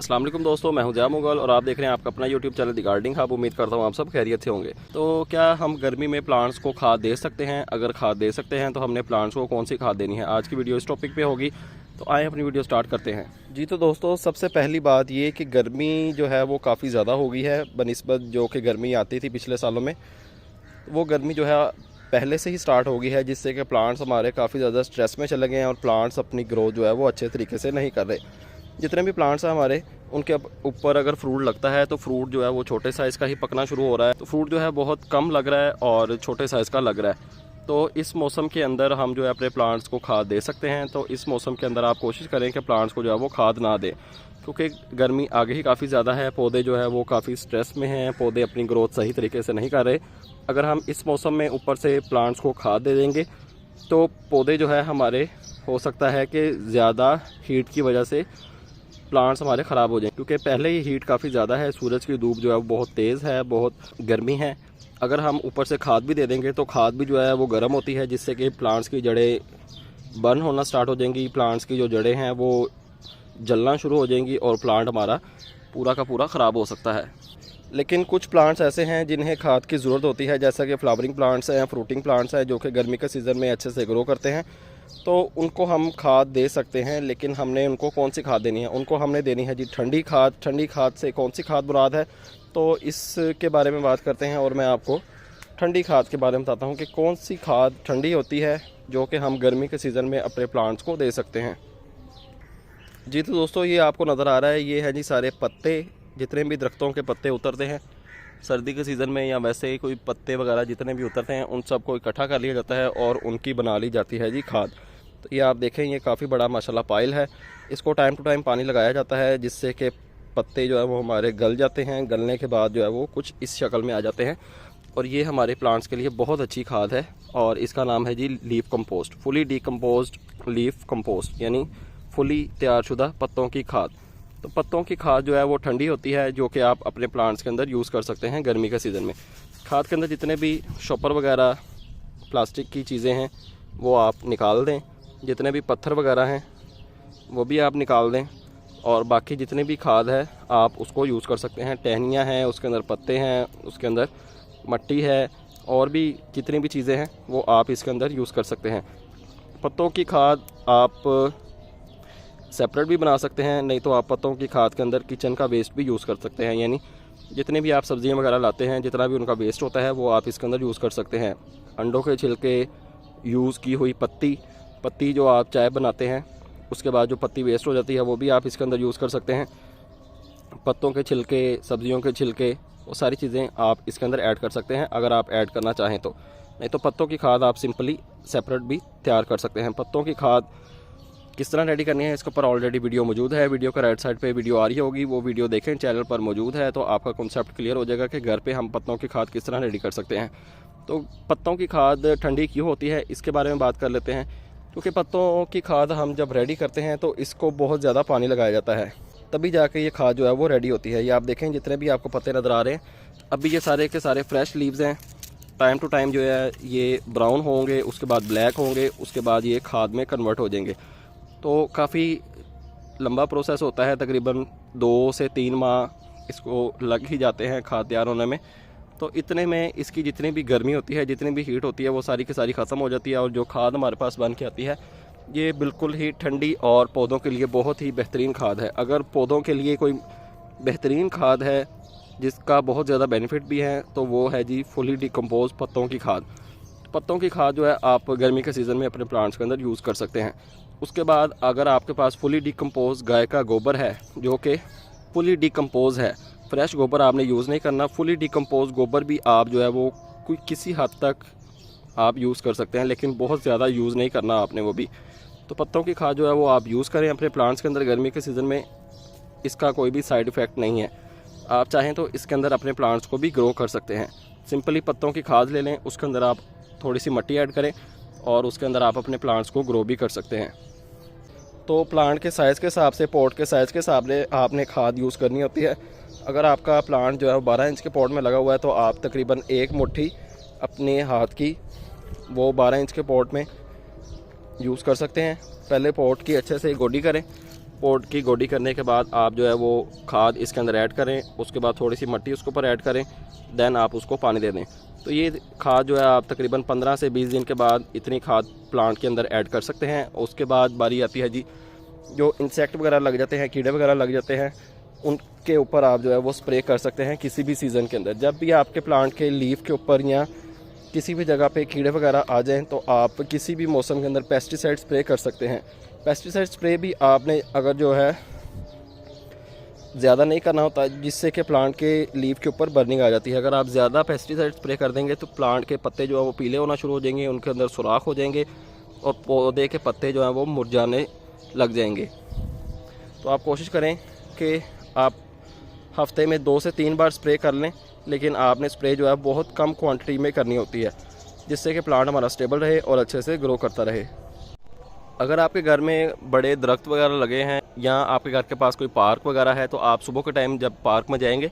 अस्सलाम वालेकुम दोस्तों, मैं हूं जया मुगल और आप देख रहे हैं आपका अपना YouTube channel the gardening hub. उम्मीद करता हूं आप सब खैरियत से होंगे। तो क्या हम गर्मी में प्लांट्स को खाद दे सकते हैं? अगर खाद दे सकते हैं तो हमने प्लांट्स को कौन सी खाद देनी है, आज की वीडियो इस टॉपिक पे होगी। तो आए अपनी वीडियो स्टार्ट करते हैं। जी तो दोस्तों, सबसे पहली बात ये कि गर्मी जो है वो काफ़ी ज़्यादा हो गई है बनिस्बत जो कि गर्मी आती थी पिछले सालों में। वो गर्मी जो है पहले से ही स्टार्ट हो गई है, जिससे कि प्लांट्स हमारे काफ़ी ज़्यादा स्ट्रेस में चले गए हैं और प्लांट्स अपनी ग्रोथ जो है वो अच्छे तरीके से नहीं कर रहे। जितने भी प्लांट्स हैं हमारे, उनके ऊपर अगर फ्रूट लगता है तो फ्रूट जो है वो छोटे साइज़ का ही पकना शुरू हो रहा है। तो फ्रूट जो है बहुत कम लग रहा है और छोटे साइज़ का लग रहा है। तो इस मौसम के अंदर हम जो है अपने प्लांट्स को खाद दे सकते हैं। तो इस मौसम के अंदर आप कोशिश करें कि प्लांट्स को जो है वो खाद ना दें, क्योंकि गर्मी आगे ही काफ़ी ज़्यादा है। पौधे जो है वो काफ़ी स्ट्रेस में हैं, पौधे अपनी ग्रोथ सही तरीके से नहीं कर रहे। अगर हम इस मौसम में ऊपर से प्लांट्स को खाद दे देंगे तो पौधे जो है हमारे, हो सकता है कि ज़्यादा हीट की वजह से प्लांट्स हमारे ख़राब हो जाएं, क्योंकि पहले ही हीट काफ़ी ज़्यादा है। सूरज की धूप जो है वो बहुत तेज़ है, बहुत गर्मी है। अगर हम ऊपर से खाद भी दे देंगे तो खाद भी जो है वो गर्म होती है, जिससे कि प्लांट्स की जड़ें बर्न होना स्टार्ट हो जाएंगी। प्लांट्स की जो जड़ें हैं वो जलना शुरू हो जाएंगी और प्लांट हमारा पूरा का पूरा ख़राब हो सकता है। लेकिन कुछ प्लांट्स ऐसे हैं जिन्हें खाद की ज़रूरत होती है, जैसा कि फ्लावरिंग प्लांट्स हैं, फ्रूटिंग प्लांट्स हैं, जो कि गर्मी के सीज़न में अच्छे से ग्रो करते हैं। तो उनको हम खाद दे सकते हैं, लेकिन हमने उनको कौन सी खाद देनी है? उनको हमने देनी है जी ठंडी खाद। ठंडी खाद से कौन सी खाद मुराद है, तो इसके बारे में बात करते हैं और मैं आपको ठंडी खाद के बारे में बताता हूँ कि कौन सी खाद ठंडी होती है जो कि हम गर्मी के सीज़न में अपने प्लांट्स को दे सकते हैं। जी तो दोस्तों, ये आपको नज़र आ रहा है, ये है जी सारे पत्ते, जितने भी दरख्तों के पत्ते उतरते हैं सर्दी के सीज़न में, या वैसे ही कोई पत्ते वगैरह जितने भी उतरते हैं, उन सबको इकट्ठा कर लिया जाता है और उनकी बना ली जाती है जी खाद। तो ये आप देखें, ये काफ़ी बड़ा माशाल्लाह पाइल है। इसको टाइम टू टाइम पानी लगाया जाता है, जिससे कि पत्ते जो है वो हमारे गल जाते हैं। गलने के बाद जो है वो कुछ इस शक्ल में आ जाते हैं और ये हमारे प्लांट्स के लिए बहुत अच्छी खाद है। और इसका नाम है जी leaf compost, fully decomposed leaf compost, यानी फुली तैयारशुदा पत्तों की खाद। तो पत्तों की खाद जो है वो ठंडी होती है, जो कि आप अपने प्लांट्स के अंदर यूज़ कर सकते हैं गर्मी के सीज़न में। खाद के अंदर जितने भी शॉपर वगैरह प्लास्टिक की चीज़ें हैं वो आप निकाल दें, जितने भी पत्थर वगैरह हैं वो भी आप निकाल दें, और बाकी जितने भी खाद है आप उसको यूज़ कर सकते हैं। टहनियाँ हैं, उसके अंदर पत्ते हैं, उसके अंदर मट्टी है, और भी जितनी भी चीज़ें हैं वो आप इसके अंदर यूज़ कर सकते हैं। पत्तों की खाद आप सेपरेट भी बना सकते हैं, नहीं तो आप पत्तों की खाद के अंदर किचन का वेस्ट भी यूज़ कर सकते हैं। यानी जितने भी आप सब्जियां वगैरह लाते हैं, जितना भी उनका वेस्ट होता है वो आप इसके अंदर यूज़ कर सकते हैं। अंडों के छिलके, यूज़ की हुई पत्ती जो आप चाय बनाते हैं उसके बाद जो पत्ती वेस्ट हो जाती है वो भी आप इसके अंदर यूज़ कर सकते हैं। पत्तों के छिलके, सब्जियों के छिलके, वो सारी चीज़ें आप इसके अंदर ऐड कर सकते हैं अगर आप ऐड करना चाहें तो। नहीं तो पत्तों की खाद आप सिंपली सेपरेट भी तैयार कर सकते हैं। पत्तों की खाद किस तरह रेडी करनी है, इसके ऊपर ऑलरेडी वीडियो मौजूद है। वीडियो का राइट साइड पे वीडियो आ रही होगी, वो वीडियो देखें, चैनल पर मौजूद है, तो आपका कॉन्सेप्ट क्लियर हो जाएगा कि घर पे हम पत्तों की खाद किस तरह रेडी कर सकते हैं। तो पत्तों की खाद ठंडी क्यों होती है, इसके बारे में बात कर लेते हैं। क्योंकि पत्तों की खाद हम जब रेडी करते हैं तो इसको बहुत ज़्यादा पानी लगाया जाता है, तभी जाके ये खाद जो है वो रेडी होती है। ये आप देखें, जितने भी आपको पत्ते नज़र आ रहे हैं, अभी ये सारे के सारे फ्रेश लीव्स हैं। टाइम टू टाइम जो है ये ब्राउन होंगे, उसके बाद ब्लैक होंगे, उसके बाद ये खाद में कन्वर्ट हो जाएंगे। तो काफ़ी लंबा प्रोसेस होता है, तकरीबन 2 से 3 माह इसको लग ही जाते हैं खाद तैयार होने में। तो इतने में इसकी जितनी भी गर्मी होती है, जितनी भी हीट होती है, वो सारी की सारी ख़त्म हो जाती है और जो खाद हमारे पास बन के आती है ये बिल्कुल ही ठंडी और पौधों के लिए बहुत ही बेहतरीन खाद है। अगर पौधों के लिए कोई बेहतरीन खाद है जिसका बहुत ज़्यादा बेनिफिट भी है तो वो है जी फुली डिकम्पोज पत्तों की खाद। पत्तों की खाद जो है आप गर्मी के सीज़न में अपने प्लांट्स के अंदर यूज़ कर सकते हैं। उसके बाद अगर आपके पास फुली डिकम्पोज गाय का गोबर है, जो कि फुली डिकम्पोज है, फ्रेश गोबर आपने यूज़ नहीं करना, फुली डिकम्पोज गोबर भी आप जो है वो कोई किसी हद तक आप यूज़ कर सकते हैं, लेकिन बहुत ज़्यादा यूज़ नहीं करना आपने वो भी। तो पत्तों की खाद जो है वो आप यूज़ करें अपने प्लांट्स के अंदर गर्मी के सीज़न में। इसका कोई भी साइड इफ़ेक्ट नहीं है। आप चाहें तो इसके अंदर अपने प्लांट्स को भी ग्रो कर सकते हैं। सिंपली पत्तों की खाद ले लें, उसके अंदर आप थोड़ी सी मिट्टी ऐड करें और उसके अंदर आप अपने प्लांट्स को ग्रो भी कर सकते हैं। तो प्लांट के साइज़ के हिसाब से, पॉट के साइज़ के हिसाब से आपने खाद यूज़ करनी होती है। अगर आपका प्लांट जो है 12 इंच के पॉट में लगा हुआ है तो आप तकरीबन 1 मुट्ठी अपने हाथ की वो 12 इंच के पॉट में यूज़ कर सकते हैं। पहले पॉट की अच्छे से गोडी करें, पॉट की गोडी करने के बाद आप जो है वो खाद इसके अंदर ऐड करें, उसके बाद थोड़ी सी मिट्टी उसके ऊपर ऐड करें, देन आप उसको पानी दे दें। तो ये खाद जो है आप तकरीबन 15 से 20 दिन के बाद इतनी खाद प्लांट के अंदर ऐड कर सकते हैं। उसके बाद बारी आती है जी, जो इंसेक्ट वगैरह लग जाते हैं, कीड़े वगैरह लग जाते हैं, उनके ऊपर आप जो है वो स्प्रे कर सकते हैं किसी भी सीज़न के अंदर। जब भी आपके प्लांट के लीफ के ऊपर या किसी भी जगह पे कीड़े वगैरह आ जाएं तो आप किसी भी मौसम के अंदर पेस्टिसाइड स्प्रे कर सकते हैं। पेस्टिसाइड स्प्रे भी आपने अगर जो है ज़्यादा नहीं करना होता, जिससे कि प्लांट के लीफ के ऊपर बर्निंग आ जाती है। अगर आप ज़्यादा पेस्टिसाइड स्प्रे कर देंगे तो प्लांट के पत्ते जो है वो पीले होना शुरू हो जाएंगे, उनके अंदर सुराख हो जाएंगे और पौधे के पत्ते जो हैं वो मुरझाने लग जाएंगे। तो आप कोशिश करें कि आप हफ्ते में 2 से 3 बार स्प्रे कर लें, लेकिन आपने स्प्रे जो है बहुत कम क्वांटिटी में करनी होती है, जिससे कि प्लांट हमारा स्टेबल रहे और अच्छे से ग्रो करता रहे। अगर आपके घर में बड़े दरख्त वगैरह लगे हैं या आपके घर के पास कोई पार्क वगैरह है, तो आप सुबह के टाइम जब पार्क में जाएंगे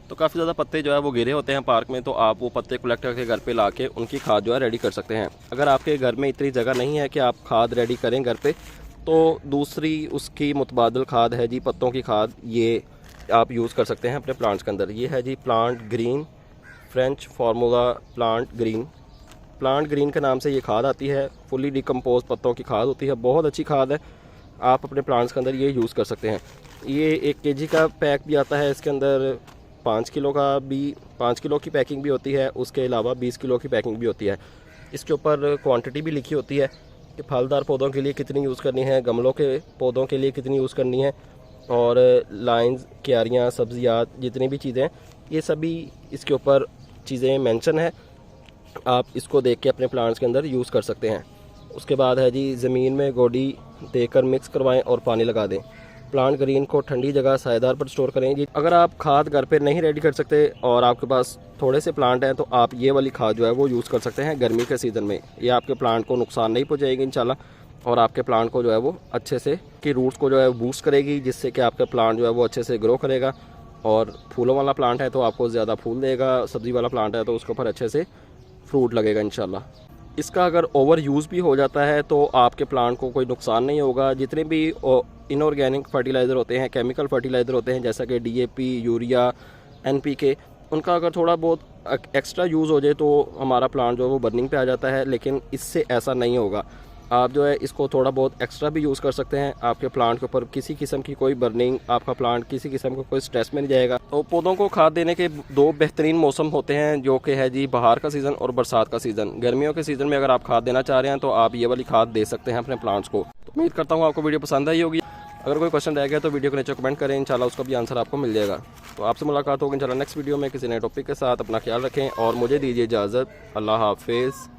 तो काफ़ी ज़्यादा पत्ते जो है वो गिरे होते हैं पार्क में, तो आप वो पत्ते कलेक्ट करके घर पे लाके उनकी खाद जो है रेडी कर सकते हैं। अगर आपके घर में इतनी जगह नहीं है कि आप खाद रेडी करें घर पे, तो दूसरी उसकी मुतबादल खाद है जी पत्तों की खाद, ये आप यूज़ कर सकते हैं अपने प्लांट्स के अंदर। ये है जी plant green, French formula plant green के नाम से ये खाद आती है। फुली डिकम्पोज पत्तों की खाद होती है, बहुत अच्छी खाद है, आप अपने प्लांट्स के अंदर ये यूज़ कर सकते हैं। ये 1 kg का पैक भी आता है, इसके अंदर 5 किलो की पैकिंग भी होती है, उसके अलावा 20 किलो की पैकिंग भी होती है। इसके ऊपर क्वांटिटी भी लिखी होती है कि फलदार पौधों के लिए कितनी यूज़ करनी है, गमलों के पौधों के लिए कितनी यूज़ करनी है, और लाइन्स, क्यारियाँ, सब्जियात, जितनी भी चीज़ें, ये सभी इसके ऊपर चीज़ें मेंशन है। आप इसको देख के अपने प्लांट्स के अंदर यूज़ कर सकते हैं। उसके बाद है जी, ज़मीन में गोडी देकर मिक्स करवाएं और पानी लगा दें। प्लांट ग्रीन को ठंडी जगह सायेदार पर स्टोर करें जी। अगर आप खाद घर पे नहीं रेडी कर सकते और आपके पास थोड़े से प्लांट हैं, तो आप ये वाली खाद जो है वो यूज़ कर सकते हैं गर्मी के सीज़न में। ये आपके प्लांट को नुकसान नहीं पहुँचाएगी इंशाल्लाह, और आपके प्लांट को जो है वो अच्छे से की रूट्स को जो है बूस्ट करेगी, जिससे कि आपका प्लांट जो है वो अच्छे से ग्रो करेगा। और फूलों वाला प्लांट है तो आपको ज़्यादा फूल देगा, सब्ज़ी वाला प्लांट है तो उसके ऊपर अच्छे से फ्रूट लगेगा इंशाल्लाह। इसका अगर ओवर यूज़ भी हो जाता है तो आपके प्लांट को कोई नुकसान नहीं होगा। जितने भी इनऑर्गेनिक फर्टिलाइज़र होते हैं, केमिकल फर्टिलाइज़र होते हैं, जैसा कि DAP, यूरिया, NPK, उनका अगर थोड़ा बहुत एक्स्ट्रा यूज़ हो जाए तो हमारा प्लांट जो है वो बर्निंग पे आ जाता है, लेकिन इससे ऐसा नहीं होगा। आप जो है इसको थोड़ा बहुत एक्स्ट्रा भी यूज़ कर सकते हैं। आपके प्लांट के ऊपर किसी किस्म की कोई बर्निंग, आपका प्लांट किसी किस्म का कोई स्ट्रेस में नहीं जाएगा। तो पौधों को खाद देने के 2 बेहतरीन मौसम होते हैं, जो कि है जी बहार का सीज़न और बरसात का सीज़न। गर्मियों के सीज़न में अगर आप खाद देना चाह रहे हैं तो आप ये वाली खाद दे सकते हैं अपने प्लांट्स को। तो उम्मीद करता हूँ आपको वीडियो पसंद आई होगी। अगर कोई क्वेश्चन रह गया तो वीडियो के नीचे कमेंट करें, इंशाल्लाह उसका भी आंसर आपको मिल जाएगा। तो आपसे मुलाकात होगी इंशाल्लाह नेक्स्ट वीडियो में किसी नए टॉपिक के साथ। अपना ख्याल रखें और मुझे दीजिए इजाज़त। अल्लाह हाफिज़।